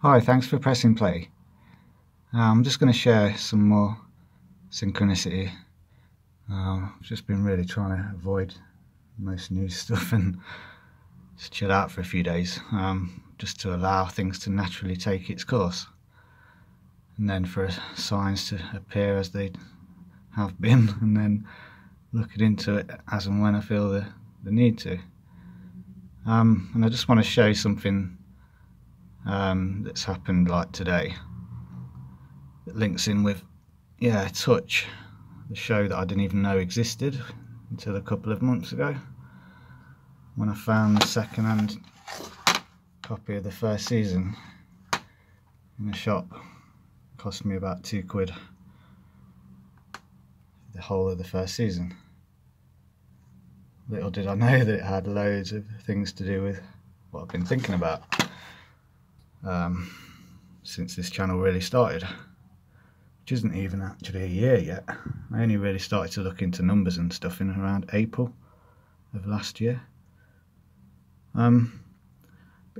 Hi, thanks for pressing play. I'm just going to share some more synchronicity. I've just been really trying to avoid most news stuff and just chill out for a few days, just to allow things to naturally take its course, and then for signs to appear as they have been, and then looking into it as and when I feel the need to. And I just want to show something that's happened like today that links in with Touch, the show that I didn't even know existed until a couple of months ago, when I found the second-hand copy of the first season in a shop. It cost me about £2, the whole of the first season. Little did I know that it had loads of things to do with what I've been thinking about since this channel really started, which isn't even actually a year yet. I only really started to look into numbers and stuff in around April of last year. But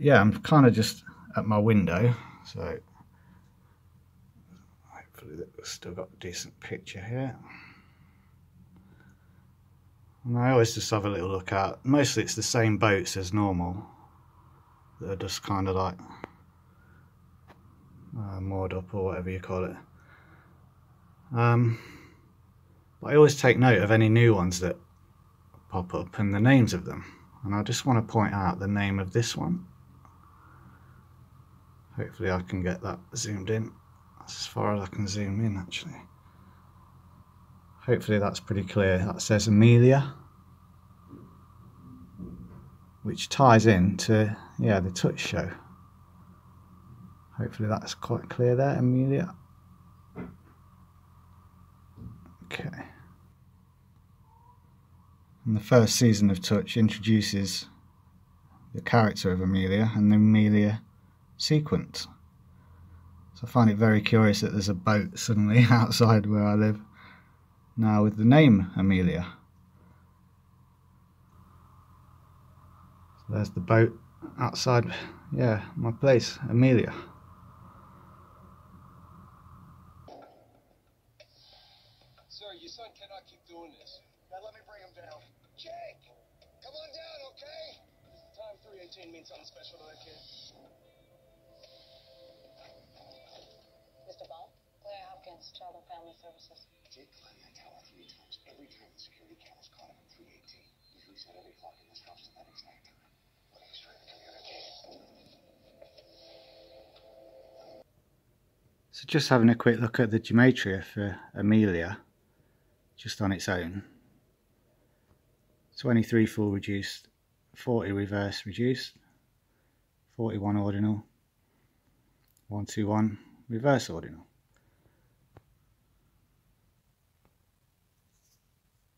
yeah, I'm kind of just at my window, so hopefully we've still got a decent picture here. And I always just have a little look out. Mostly it's the same boats as normal. They're just kind of like moored up, or whatever you call it. But I always take note of any new ones that pop up and the names of them. And I just want to point out the name of this one. Hopefully I can get that zoomed in. That's as far as I can zoom in, actually. Hopefully that's pretty clear. That says Amelia, which ties in to the Touch show. Hopefully that's quite clear there, Amelia. Okay. And the first season of Touch introduces the character of Amelia and the Amelia Sequence. So I find it very curious that there's a boat suddenly outside where I live now with the name Amelia. So there's the boat outside, my place, Amelia. Sir, your son cannot keep doing this. Now let me bring him down. Jake! Come on down, okay? Time 318 means something special to that kid. Mr. Ball? Claire Hopkins, Child and Family Services. Jake, let that tower 3 times. Every time the security cameras caught him at 318. Usually set every clock in this house at that exact time. Putting us trying to communicate. So just having a quick look at the Gematria for Amelia, just on its own. 23 full reduced, 40 reverse reduced, 41 ordinal, 121 reverse ordinal.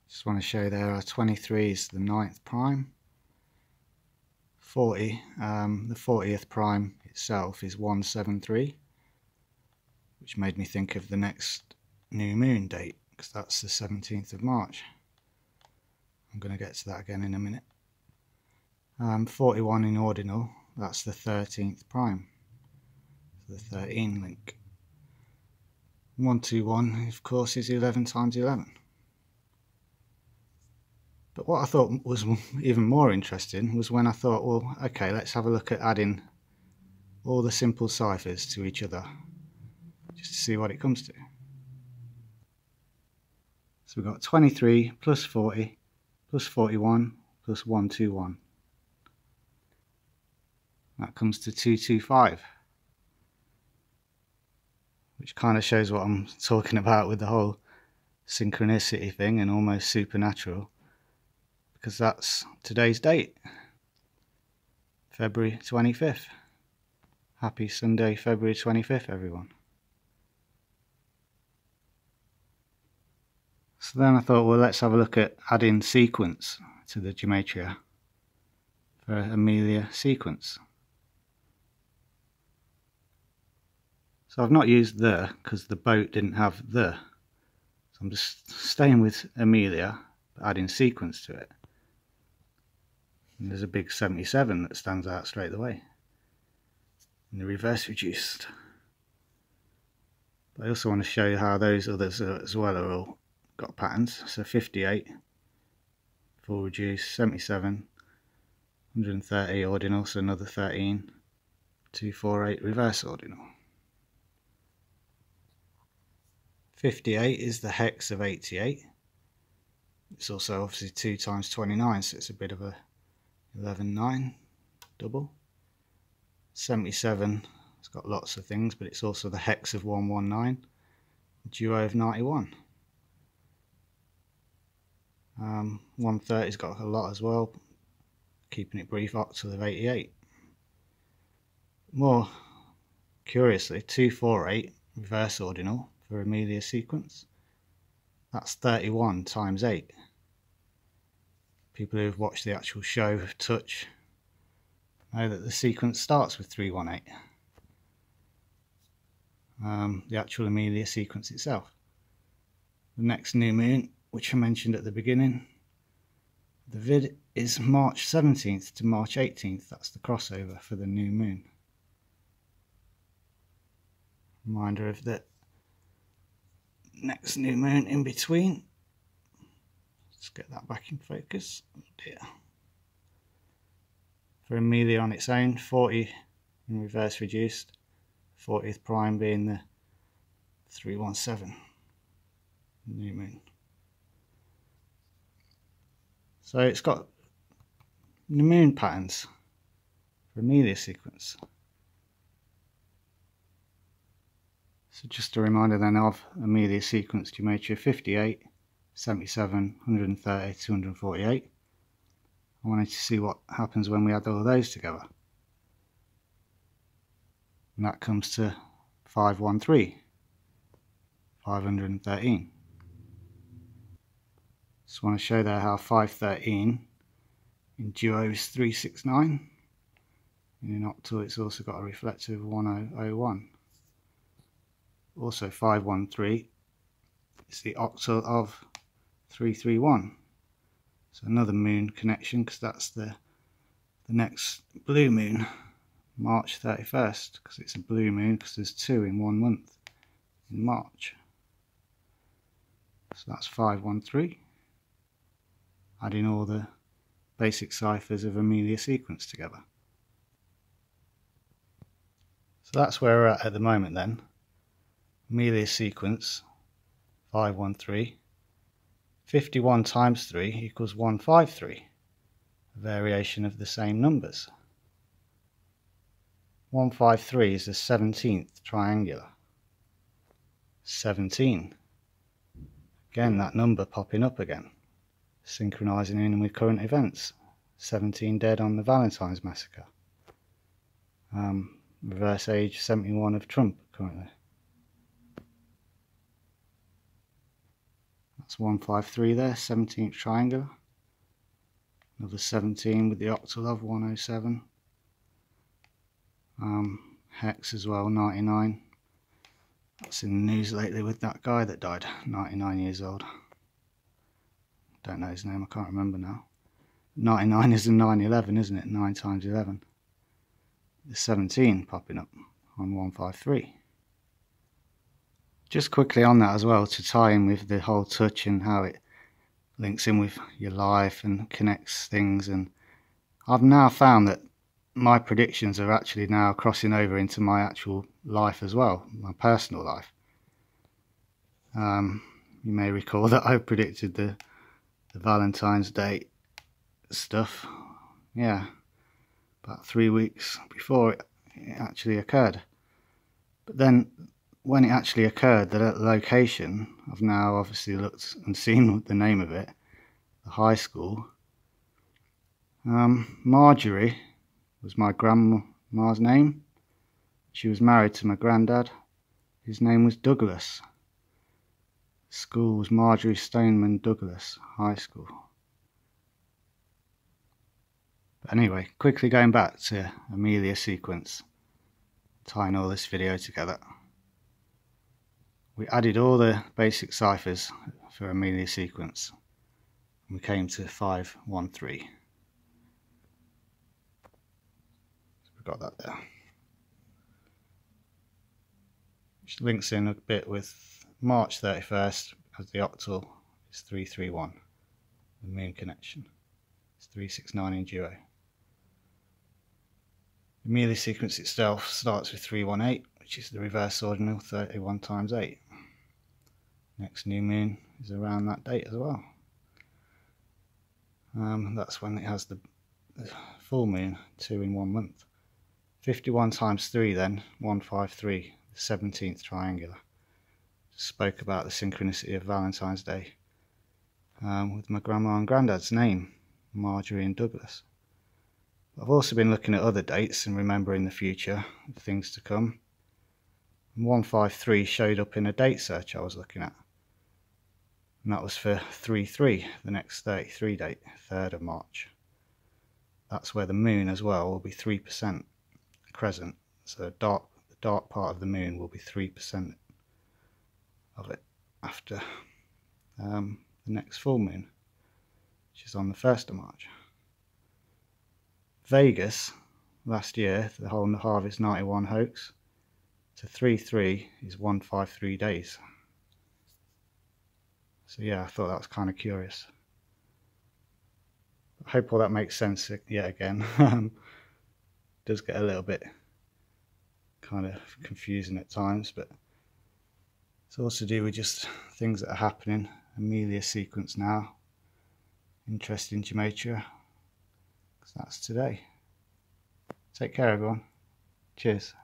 Just want to show there are 23 is the 9th prime, 40, the 40th prime itself is 173, which made me think of the next new moon date, because that's the 17th of March. I'm going to get to that again in a minute. 41 in ordinal, that's the 13th prime, the 13 link. 121, of course, is 11 times 11. But what I thought was even more interesting was when I thought, well, okay, let's have a look at adding all the simple ciphers to each other, just to see what it comes to. So we've got 23 plus 40 plus 41 plus 121. That comes to 225. Which kind of shows what I'm talking about with the whole synchronicity thing and almost supernatural. Because that's today's date. February 25th. Happy Sunday, February 25th, everyone. So then I thought, well, let's have a look at adding sequence to the Gematria for Amelia Sequence. So I've not used the, because the boat didn't have the. So I'm just staying with Amelia, but adding sequence to it. And there's a big 77 that stands out straight away. in the reverse reduced. But I also want to show you how those others as well are all got patterns. So 58 full reduced, 77, 130 ordinal, so another 13, 248 reverse ordinal. 58 is the hex of 88. It's also obviously 2 times 29, so it's a bit of a 11-9 double. 77, it's got lots of things, but it's also the hex of 119, duo of 91. 130's got a lot as well, keeping it brief, octal of 88. More curiously, 248 reverse ordinal for Amelia Sequence. That's 31 times 8. People who have watched the actual show of Touch know that the sequence starts with 318. The actual Amelia Sequence itself. The next new moon, which I mentioned at the beginning, the vid is March 17th to March 18th. That's the crossover for the new moon. Reminder of the next new moon in between. Let's get that back in focus. Oh dear. For Amelia on its own, 40 in reverse reduced, 40th prime being the 317 new moon. So it's got the moon patterns for Amelia Sequence. So just a reminder then of Amelia Sequence Gematria: 58, 77, 130, 248. I wanted to see what happens when we add all of those together. And that comes to 513, 513. Just want to show there how 513 in duo is 369. And in octal it's also got a reflective 1001. Also 513 is the octal of 331. So another moon connection, because that's the next blue moon, March 31st, because it's a blue moon, because there's 2 in 1 month in March. So that's 513, adding all the basic ciphers of Amelia Sequence together. So that's where we're at the moment then. Amelia Sequence 513. 51 times 3 equals 153, a variation of the same numbers. 153 is the 17th triangular. 17. Again, that number popping up again, synchronizing in with current events. 17 dead on the Valentine's massacre. Reverse age 71 of Trump currently. That's 153 there, 17th triangular. Another 17 with the octal of 107. Hex as well, 99. That's in the news lately with that guy that died, 99 years old. Don't know his name, I can't remember now. 99 is the 911, isn't it? 9 times 11. There's 17 popping up on 153. Just quickly on that as well, to tie in with the whole touch and how it links in with your life and connects things. And I've now found that my predictions are actually now crossing over into my actual life as well, my personal life. You may recall that I predicted the Valentine's Day stuff, yeah, about 3 weeks before it actually occurred. But then when it actually occurred, the location, I've now obviously looked and seen the name of it, the high school. Marjorie was my grandma's name. She was married to my granddad. His name was Douglas. The school was Marjorie Stoneman Douglas High School. But anyway, quickly going back to Amelia Sequence, tying all this video together. We added all the basic ciphers for Amelia Sequence and we came to 513. So we got that there. which links in a bit with March 31st, as the octal is 331. The moon connection is 369 in duo. The Amelia sequence itself starts with 318, which is the reverse ordinal 31 times 8. Next new moon is around that date as well. That's when it has the full moon, 2 in 1 month. 51 times 3 then, 153, the 17th triangular. Just spoke about the synchronicity of Valentine's Day with my grandma and granddad's name, Marjorie and Douglas. I've also been looking at other dates and remembering the future, things to come. 153 showed up in a date search I was looking at. And that was for 3-3, the next 33 date, 3rd of March. That's where the moon as well will be 3% crescent. So the dark part of the moon will be 3% of it after the next full moon, which is on the 1st of March. Vegas, last year, the whole Harvest 91 hoax, to 3-3 is 153 days. So yeah, I thought that was kind of curious. I hope all that makes sense yet again. It does get a little bit kind of confusing at times, but it's also to do with just things that are happening. Amelia sequence now. Interest in Gematria. That's today. Take care, everyone. Cheers.